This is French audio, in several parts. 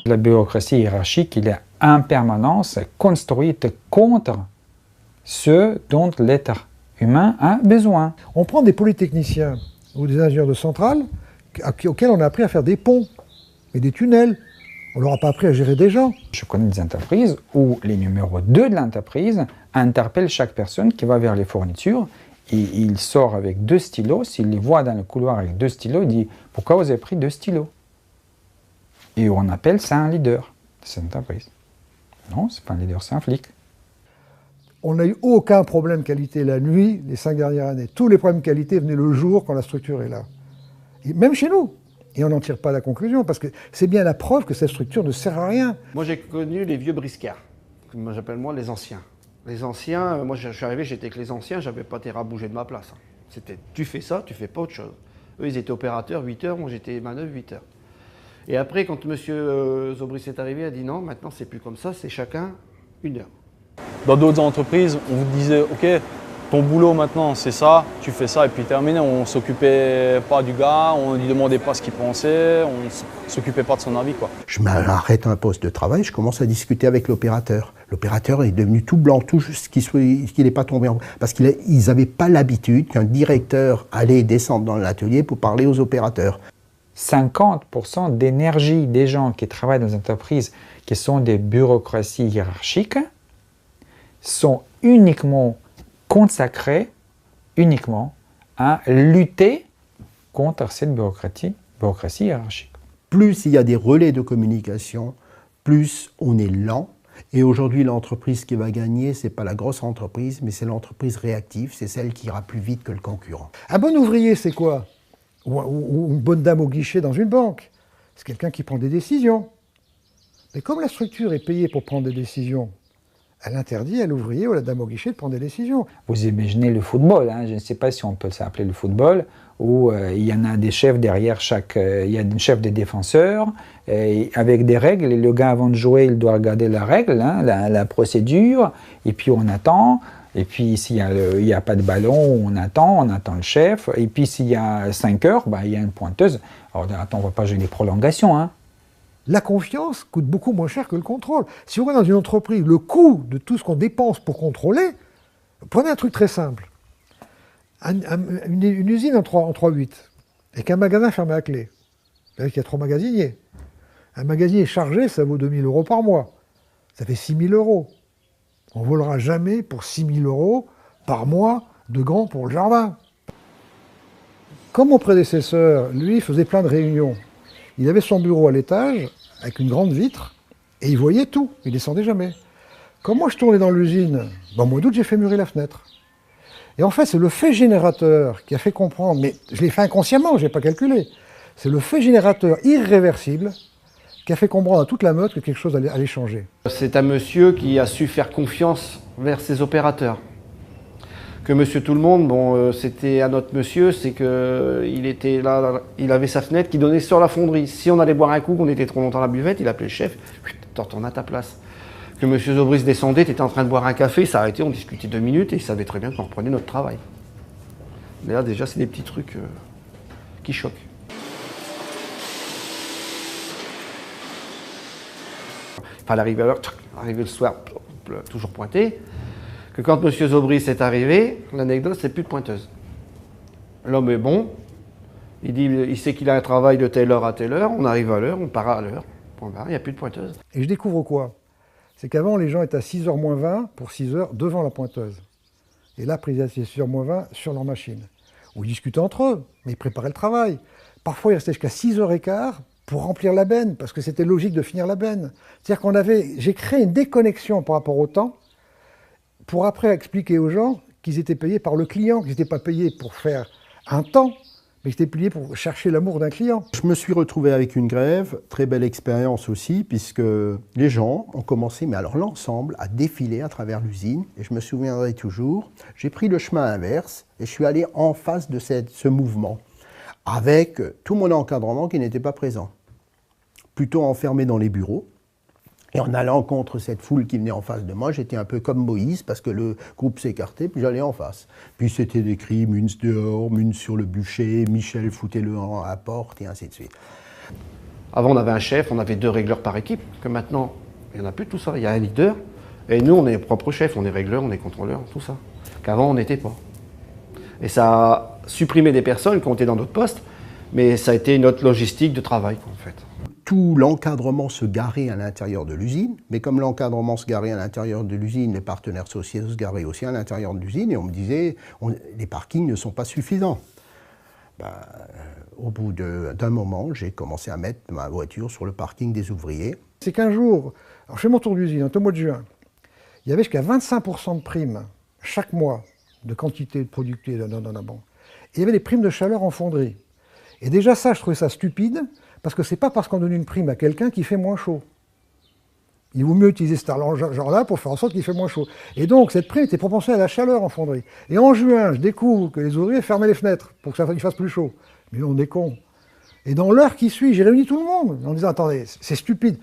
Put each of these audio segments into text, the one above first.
La bureaucratie hiérarchique, elle est en permanence construite contre ce dont l'être humain a besoin. On prend des polytechniciens ou des ingénieurs de centrale auxquels on a appris à faire des ponts et des tunnels. On ne leur a pas appris à gérer des gens. Je connais des entreprises où les numéros 2 de l'entreprise interpellent chaque personne qui va vers les fournitures et il sort avec 2 stylos. S'il les voit dans le couloir avec 2 stylos, il dit « Pourquoi vous avez pris 2 stylos ?» Et on appelle ça un leader de cette entreprise. Non, c'est pas un leader, c'est un flic. On n'a eu aucun problème qualité la nuit les 5 dernières années. Tous les problèmes qualité venaient le jour quand la structure est là. Et même chez nous. Et on n'en tire pas la conclusion, parce que c'est bien la preuve que cette structure ne sert à rien. Moi, j'ai connu les vieux briscards. Moi, j'appelle les anciens. Les anciens, moi, je suis arrivé, j'étais avec les anciens, j'avais pas terre à bouger de ma place. C'était, tu fais ça, tu fais pas autre chose. Eux, ils étaient opérateurs 8 heures, moi, j'étais manœuvre 8 heures. Et après, quand M. Zobris est arrivé, il a dit non, maintenant, c'est plus comme ça, c'est chacun 1 heure. Dans d'autres entreprises, on vous disait, OK, ton boulot maintenant, c'est ça, tu fais ça, et puis terminé. On ne s'occupait pas du gars, on ne lui demandait pas ce qu'il pensait, on ne s'occupait pas de son avis, quoi. Je m'arrête un poste de travail, je commence à discuter avec l'opérateur. L'opérateur est devenu tout blanc, tout juste qu'il n'est pas tombé en... Parce qu'ils n'avaient pas l'habitude qu'un directeur allait descendre dans l'atelier pour parler aux opérateurs. 50% d'énergie des gens qui travaillent dans les entreprises qui sont des bureaucraties hiérarchiques sont uniquement consacrés à lutter contre cette bureaucratie hiérarchique. Plus il y a des relais de communication, plus on est lent. Et aujourd'hui, l'entreprise qui va gagner, ce n'est pas la grosse entreprise, mais c'est l'entreprise réactive, c'est celle qui ira plus vite que le concurrent. Un bon ouvrier, c'est quoi? Ou une bonne dame au guichet dans une banque. C'est quelqu'un qui prend des décisions. Mais comme la structure est payée pour prendre des décisions, elle interdit à l'ouvrier ou à la dame au guichet de prendre des décisions. Vous imaginez le football, hein, je ne sais pas si on peut s'appeler le football, où il y en a des chefs derrière chaque... il y a un chef des défenseurs, avec des règles, et le gars avant de jouer, il doit regarder la règle, hein, la procédure, et puis on attend, et puis s'il n'y a pas de ballon, on attend le chef, et puis s'il y a 5 heures, bah, il y a une pointeuse. Alors attends, on ne va pas jouer les prolongations, hein. La confiance coûte beaucoup moins cher que le contrôle. Si on regarde dans une entreprise le coût de tout ce qu'on dépense pour contrôler, prenez un truc très simple. Une usine en 3-8, avec un magasin fermé à clé. C'est-à-dire qu'il y a 3 magasiniers. Un magasinier chargé, ça vaut 2 000 € par mois. Ça fait 6 000 €. On ne volera jamais pour 6 000 € par mois de gants pour le jardin. Comme mon prédécesseur, lui, faisait plein de réunions. Il avait son bureau à l'étage, avec une grande vitre, et il voyait tout, il descendait jamais. Comme moi je tournais dans l'usine, dans le mois d'août, j'ai fait murer la fenêtre. Et en fait, c'est le fait générateur qui a fait comprendre, mais je l'ai fait inconsciemment, je n'ai pas calculé, c'est le fait générateur irréversible qui a fait comprendre à toute la meute que quelque chose allait changer. C'est un monsieur qui a su faire confiance vers ses opérateurs. Que monsieur tout le monde, bon, c'était un autre monsieur, c'est qu'il était là, il avait sa fenêtre qui donnait sur la fonderie. Si on allait boire un coup, qu'on était trop longtemps à la buvette, il appelait le chef, tu retournes à ta place. Que monsieur Zobris descendait, tu étais en train de boire un café, il s'arrêtait, on discutait 2 minutes et il savait très bien qu'on reprenait notre travail. Mais là, déjà, c'est des petits trucs qui choquent. Il fallait arriver à l'heure, arriver le soir, toujours pointé. Que quand M. Zobris est arrivé, l'anecdote, c'est plus de pointeuse. L'homme est bon, il sait qu'il a un travail de telle heure à telle heure, on arrive à l'heure, on part à l'heure, point barre, il n'y a plus de pointeuse. Et je découvre quoi? C'est qu'avant, les gens étaient à 6h moins 20 pour 6 heures devant la pointeuse. Et là, après, ils étaient à 6h moins 20 sur leur machine. Où ils discutaient entre eux, mais ils préparaient le travail. Parfois, ils restaient jusqu'à 6h15 pour remplir la benne, parce que c'était logique de finir la benne. C'est-à-dire j'ai créé une déconnexion par rapport au temps, pour après expliquer aux gens qu'ils étaient payés par le client, qu'ils n'étaient pas payés pour faire un temps, mais qu'ils étaient payés pour chercher l'amour d'un client. Je me suis retrouvé avec une grève, très belle expérience aussi, puisque les gens ont commencé, mais alors l'ensemble, à défiler à travers l'usine. Et je me souviendrai toujours, j'ai pris le chemin inverse et je suis allé en face de ce mouvement, avec tout mon encadrement qui n'était pas présent. Plutôt enfermé dans les bureaux. Et en allant contre cette foule qui venait en face de moi, j'étais un peu comme Moïse, parce que le groupe s'écartait, puis j'allais en face. Puis c'était des cris, Muns dehors, Muns sur le bûcher, Michel foutez-le à la porte, et ainsi de suite. Avant, on avait un chef, on avait 2 régleurs par équipe, que maintenant, il n'y en a plus de tout ça. Il y a un leader, et nous, on est propre chef, on est régleur, on est contrôleur, tout ça. Qu'avant, on n'était pas. Et ça a supprimé des personnes qui ont été dans d'autres postes, mais ça a été notre logistique de travail, en fait. Tout l'encadrement se garait à l'intérieur de l'usine, mais comme l'encadrement se garait à l'intérieur de l'usine, les partenaires sociaux se garaient aussi à l'intérieur de l'usine, et on me disait, les parkings ne sont pas suffisants. Au bout d'un moment, j'ai commencé à mettre ma voiture sur le parking des ouvriers. C'est qu'un jour, alors je fais mon tour d'usine, au mois de juin, il y avait jusqu'à 25% de primes chaque mois de quantité de producté dans la banque. Et il y avait des primes de chaleur en fonderie. Et déjà ça, je trouvais ça stupide, parce que c'est pas parce qu'on donne une prime à quelqu'un qui fait moins chaud. Il vaut mieux utiliser cet argent-là pour faire en sorte qu'il fait moins chaud. Et donc, cette prime était proportionnelle à la chaleur en fonderie. Et en juin, je découvre que les ouvriers fermaient les fenêtres pour que ça fasse plus chaud. Mais on est con. Et dans l'heure qui suit, j'ai réuni tout le monde en disant, attendez, c'est stupide.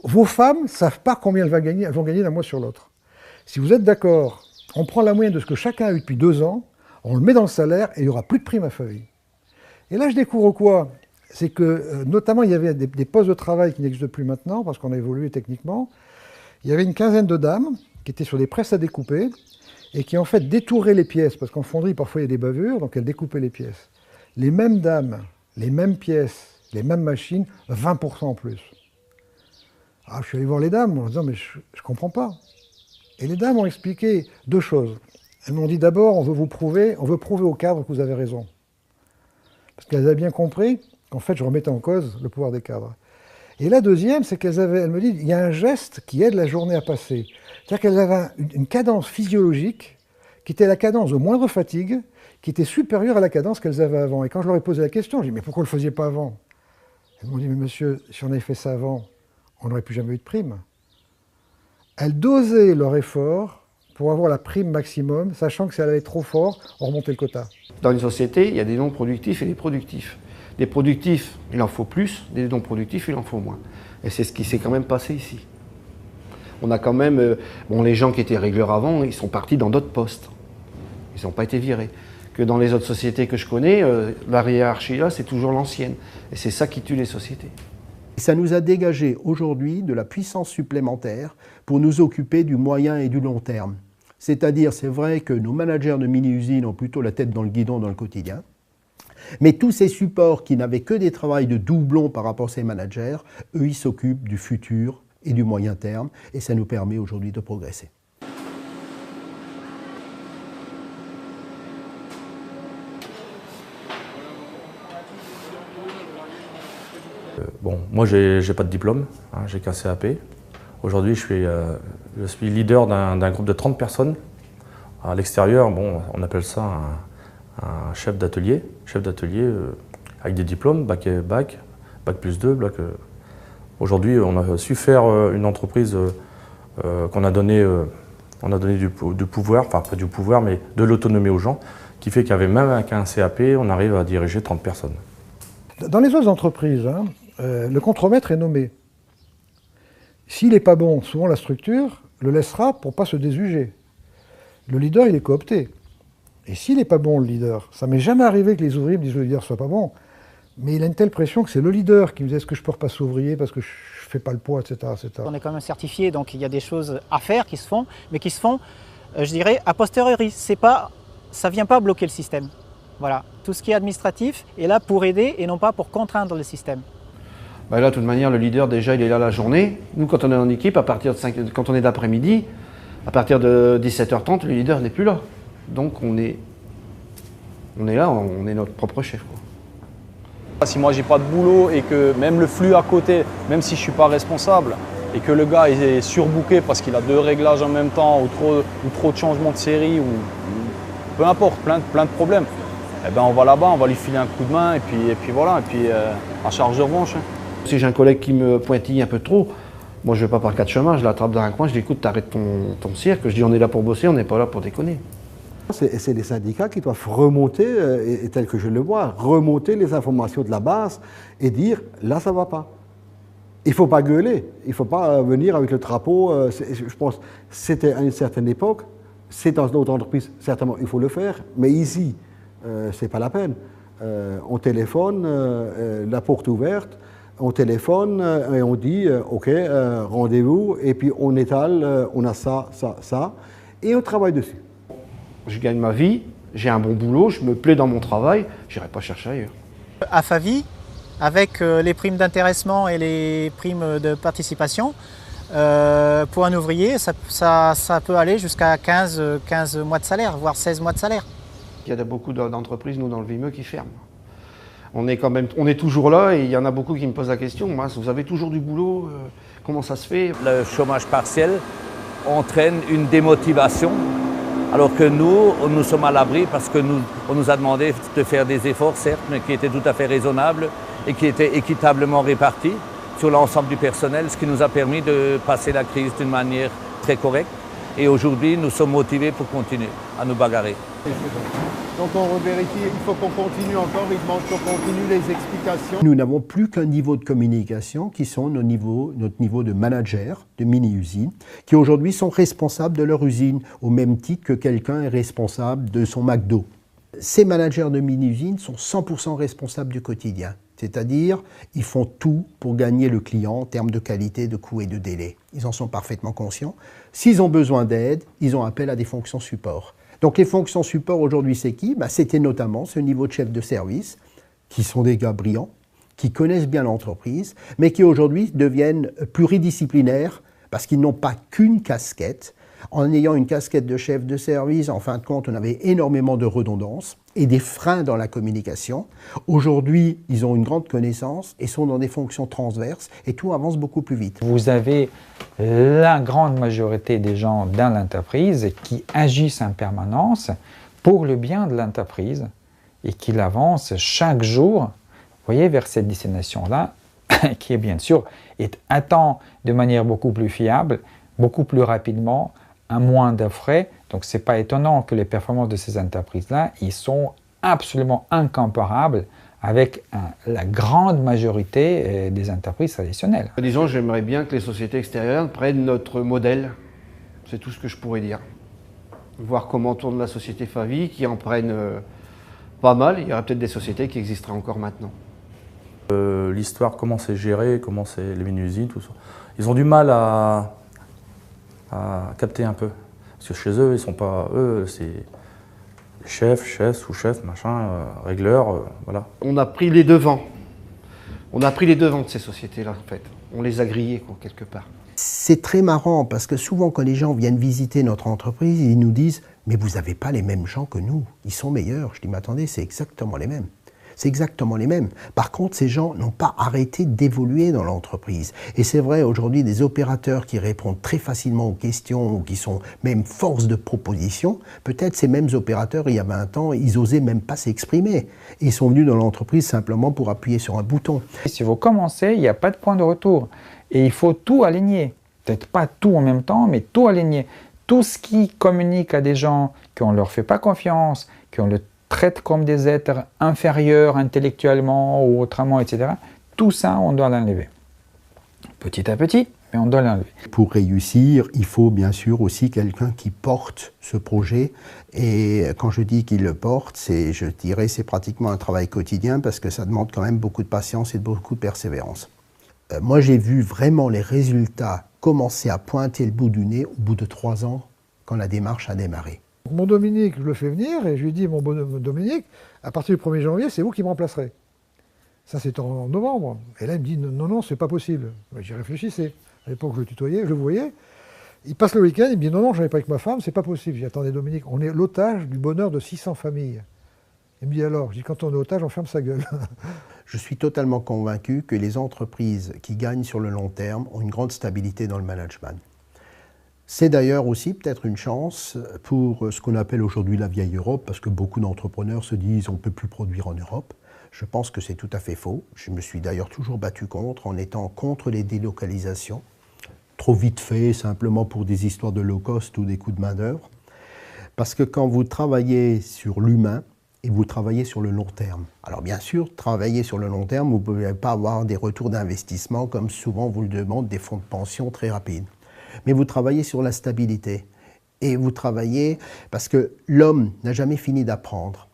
Vos femmes ne savent pas combien elles vont gagner d'un mois sur l'autre. Si vous êtes d'accord, on prend la moyenne de ce que chacun a eu depuis 2 ans, on le met dans le salaire et il n'y aura plus de prime à feuille. Et là, je découvre quoi? C'est que, notamment, il y avait des postes de travail qui n'existent plus maintenant, parce qu'on a évolué techniquement. Il y avait une quinzaine de dames qui étaient sur des presses à découper, et qui, en fait, détouraient les pièces, parce qu'en fonderie, parfois, il y a des bavures, donc elles découpaient les pièces. Les mêmes dames, les mêmes pièces, les mêmes machines, 20% en plus. Alors, je suis allé voir les dames en disant, mais je ne comprends pas. Et les dames ont expliqué 2 choses. Elles m'ont dit, d'abord, on veut prouver au cadre que vous avez raison. Parce qu'elles avaient bien compris qu'en fait, je remettais en cause le pouvoir des cadres. Et la deuxième, c'est elles me disent, il y a un geste qui aide la journée à passer. C'est-à-dire qu'elles avaient une cadence physiologique qui était la cadence de moindre fatigue, qui était supérieure à la cadence qu'elles avaient avant. Et quand je leur ai posé la question, je dis, mais pourquoi vous ne le faisiez pas avant? Elles m'ont dit, mais monsieur, si on avait fait ça avant, on n'aurait plus jamais eu de prime. Elles dosaient leur effort pour avoir la prime maximum, sachant que si elle allait trop fort, on remontait le quota. Dans une société, il y a des non-productifs et des productifs. Des productifs, il en faut plus, des non-productifs, il en faut moins. Et c'est ce qui s'est quand même passé ici. On a quand même, les gens qui étaient régleurs avant, ils sont partis dans d'autres postes. Ils n'ont pas été virés. Que dans les autres sociétés que je connais, la hiérarchie là, c'est toujours l'ancienne. Et c'est ça qui tue les sociétés. Ça nous a dégagé aujourd'hui de la puissance supplémentaire pour nous occuper du moyen et du long terme. C'est-à-dire, c'est vrai que nos managers de mini-usines ont plutôt la tête dans le guidon dans le quotidien, mais tous ces supports qui n'avaient que des travails de doublons par rapport à ces managers, eux, ils s'occupent du futur et du moyen terme, et ça nous permet aujourd'hui de progresser. Bon, moi, j'ai pas de diplôme, hein, j'ai qu'un CAP. Aujourd'hui, je suis leader d'un groupe de 30 personnes. À l'extérieur, bon, on appelle ça un chef d'atelier avec des diplômes, bac plus 2, Aujourd'hui, on a su faire une entreprise qu'on a donné, du pouvoir, enfin pas du pouvoir, mais de l'autonomie aux gens, qui fait qu'avec même avec un CAP, on arrive à diriger 30 personnes. Dans les autres entreprises, le contremaître est nommé. S'il n'est pas bon, souvent la structure le laissera pour ne pas se désuger. Le leader, il est coopté. Et s'il n'est pas bon, le leader, ça m'est jamais arrivé que les ouvriers me disent que le leader ne soit pas bon, mais il a une telle pression que c'est le leader qui me dit est-ce que je peux repasser ouvrier parce que je ne fais pas le poids, etc., etc. On est quand même certifié, donc il y a des choses à faire qui se font, mais qui se font, je dirais, a posteriori. Ça ne vient pas bloquer le système. Voilà. Tout ce qui est administratif est là pour aider et non pas pour contraindre le système. Là, de toute manière, le leader, déjà, il est là la journée. Nous, quand on est en équipe, quand on est d'après-midi, à partir de 17h30, le leader n'est plus là. Donc, on est là, on est notre propre chef, quoi. Si moi, j'ai pas de boulot et que même le flux à côté, même si je ne suis pas responsable, et que le gars est surbooké parce qu'il a 2 réglages en même temps, ou trop de changements de série, ou peu importe, plein de problèmes, eh ben, on va là-bas, on va lui filer un coup de main, et puis voilà, et puis à charge de revanche. Si j'ai un collègue qui me pointille un peu trop, moi je ne vais pas par 4 chemins, je l'attrape dans un coin, je dis écoute, t'arrêtes ton cirque, je dis on est là pour bosser, on n'est pas là pour déconner. C'est les syndicats qui doivent remonter, et tel que je le vois, remonter les informations de la base et dire là ça ne va pas. Il ne faut pas gueuler, il ne faut pas venir avec le drapeau. Je pense que c'était à une certaine époque, c'est dans d'autres entreprises, certainement il faut le faire, mais ici, ce n'est pas la peine. On téléphone, la porte ouverte, on téléphone et on dit OK, rendez-vous, et puis on étale, on a ça, ça, ça, et on travaille dessus. Je gagne ma vie, j'ai un bon boulot, je me plais dans mon travail, j'irai pas chercher ailleurs. À Favie, avec les primes d'intéressement et les primes de participation, pour un ouvrier, ça peut aller jusqu'à 15 mois de salaire, voire 16 mois de salaire. Il y a beaucoup d'entreprises, nous, dans le Vimeu, qui ferment. On est toujours là et il y en a beaucoup qui me posent la question. Vous avez toujours du boulot, comment ça se fait? Le chômage partiel entraîne une démotivation, alors que nous sommes à l'abri parce que on nous a demandé de faire des efforts, certes, mais qui étaient tout à fait raisonnables et qui étaient équitablement répartis sur l'ensemble du personnel, ce qui nous a permis de passer la crise d'une manière très correcte. Et aujourd'hui, nous sommes motivés pour continuer à nous bagarrer. Donc on revérifie, il faut qu'on continue encore, il demande qu'on continue les explications. Nous n'avons plus qu'un niveau de communication qui sont notre niveau de manager de mini-usines, qui aujourd'hui sont responsables de leur usine, au même titre que quelqu'un est responsable de son McDo. Ces managers de mini-usines sont 100% responsables du quotidien. C'est-à-dire, ils font tout pour gagner le client en termes de qualité, de coût et de délai. Ils en sont parfaitement conscients. S'ils ont besoin d'aide, ils ont appel à des fonctions support. Donc les fonctions support aujourd'hui, c'est qui? C'était notamment ce niveau de chef de service, qui sont des gars brillants, qui connaissent bien l'entreprise, mais qui aujourd'hui deviennent pluridisciplinaires parce qu'ils n'ont pas qu'une casquette. En ayant une casquette de chef de service, en fin de compte, on avait énormément de redondance et des freins dans la communication. Aujourd'hui, ils ont une grande connaissance et sont dans des fonctions transverses et tout avance beaucoup plus vite. Vous avez la grande majorité des gens dans l'entreprise qui agissent en permanence pour le bien de l'entreprise et qui avancent chaque jour, vous voyez, vers cette destination-là, qui est bien sûr atteint de manière beaucoup plus fiable, beaucoup plus rapidement, à moins de frais. Donc ce n'est pas étonnant que les performances de ces entreprises-là, ils sont absolument incomparables avec la grande majorité des entreprises traditionnelles. Disons, j'aimerais bien que les sociétés extérieures prennent notre modèle. C'est tout ce que je pourrais dire. Voir comment tourne la société Favie, qui en prennent pas mal. Il y aurait peut-être des sociétés qui existeraient encore maintenant. L'histoire, comment c'est géré, comment c'est les mini-usines, tout ça. Ils ont du mal à capter un peu. Parce que chez eux, ils sont pas... Eux, c'est chef, sous-chef, machin, régleur, voilà. On a pris les devants. On a pris les devants de ces sociétés-là, en fait. On les a grillés, quoi, quelque part. C'est très marrant parce que souvent quand les gens viennent visiter notre entreprise, ils nous disent « mais vous n'avez pas les mêmes gens que nous, ils sont meilleurs ». Je dis « mais attendez, c'est exactement les mêmes ». C'est exactement les mêmes. Par contre, ces gens n'ont pas arrêté d'évoluer dans l'entreprise. Et c'est vrai, aujourd'hui, des opérateurs qui répondent très facilement aux questions ou qui sont même force de proposition, peut-être ces mêmes opérateurs, il y a 20 ans, ils n'osaient même pas s'exprimer. Ils sont venus dans l'entreprise simplement pour appuyer sur un bouton. Si vous commencez, il n'y a pas de point de retour. Et il faut tout aligner. Peut-être pas tout en même temps, mais tout aligner. Tout ce qui communique à des gens qu'on ne leur fait pas confiance, qu'on le traite comme des êtres inférieurs intellectuellement ou autrement, etc. Tout ça, on doit l'enlever. Petit à petit, mais on doit l'enlever. Pour réussir, il faut bien sûr aussi quelqu'un qui porte ce projet. Et quand je dis qu'il le porte, je dirais c'est pratiquement un travail quotidien parce que ça demande quand même beaucoup de patience et beaucoup de persévérance. Moi, j'ai vu vraiment les résultats commencer à pointer le bout du nez au bout de 3 ans quand la démarche a démarré. Mon Dominique, je le fais venir et je lui dis, mon bon Dominique, à partir du 1er janvier, c'est vous qui me remplacerez. Ça, c'est en novembre. Et là, il me dit, non, c'est pas possible. J'y réfléchissais. À l'époque, je le tutoyais, je le voyais. Il passe le week-end, il me dit, non, j'en ai pas avec ma femme, c'est pas possible. J'ai dit, attendez, Dominique, on est l'otage du bonheur de 600 familles. Il me dit, alors, je dis, quand on est otage, on ferme sa gueule. Je suis totalement convaincu que les entreprises qui gagnent sur le long terme ont une grande stabilité dans le management. C'est d'ailleurs aussi peut-être une chance pour ce qu'on appelle aujourd'hui la vieille Europe, parce que beaucoup d'entrepreneurs se disent on ne peut plus produire en Europe. Je pense que c'est tout à fait faux. Je me suis d'ailleurs toujours battu contre, en étant contre les délocalisations, trop vite fait, simplement pour des histoires de low cost ou des coûts de main-d'œuvre. Parce que quand vous travaillez sur l'humain, et vous travaillez sur le long terme. Alors bien sûr, travailler sur le long terme, vous ne pouvez pas avoir des retours d'investissement comme souvent vous le demandent des fonds de pension très rapides. Mais vous travaillez sur la stabilité. Et vous travaillez parce que l'homme n'a jamais fini d'apprendre.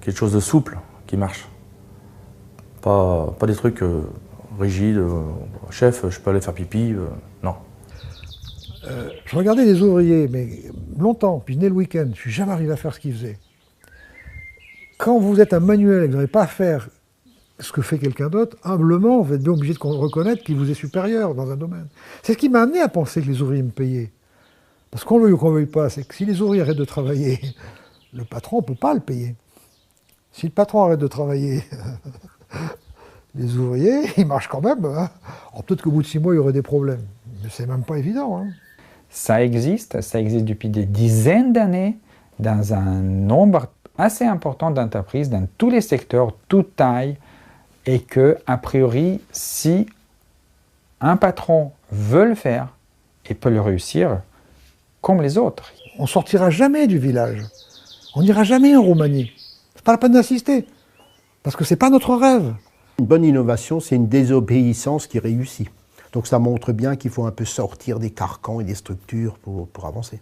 Quelque chose de souple, qui marche. Pas des trucs rigide. Chef, je peux aller faire pipi. Non. Je regardais les ouvriers, mais longtemps, puis je venais le week-end, je ne suis jamais arrivé à faire ce qu'ils faisaient. Quand vous êtes un manuel et que vous n'arrivez pas à faire ce que fait quelqu'un d'autre, humblement, vous êtes bien obligé de reconnaître qu'il vous est supérieur dans un domaine. C'est ce qui m'a amené à penser que les ouvriers me payaient. Parce qu'on le veuille ou qu'on ne le veuille pas, c'est que si les ouvriers arrêtent de travailler, le patron ne peut pas le payer. Si le patron arrête de travailler, les ouvriers, ils marchent quand même. Hein. Alors peut-être qu'au bout de 6 mois, il y aurait des problèmes. Mais c'est même pas évident. Hein. Ça existe depuis des dizaines d'années dans un nombre assez important d'entreprises, dans tous les secteurs, toute taille, et que, a priori, si un patron veut le faire et peut le réussir, comme les autres. On ne sortira jamais du village. On n'ira jamais en Roumanie. C'est pas la peine d'insister, parce que c'est pas notre rêve. Une bonne innovation, c'est une désobéissance qui réussit. Donc ça montre bien qu'il faut un peu sortir des carcans et des structures pour avancer.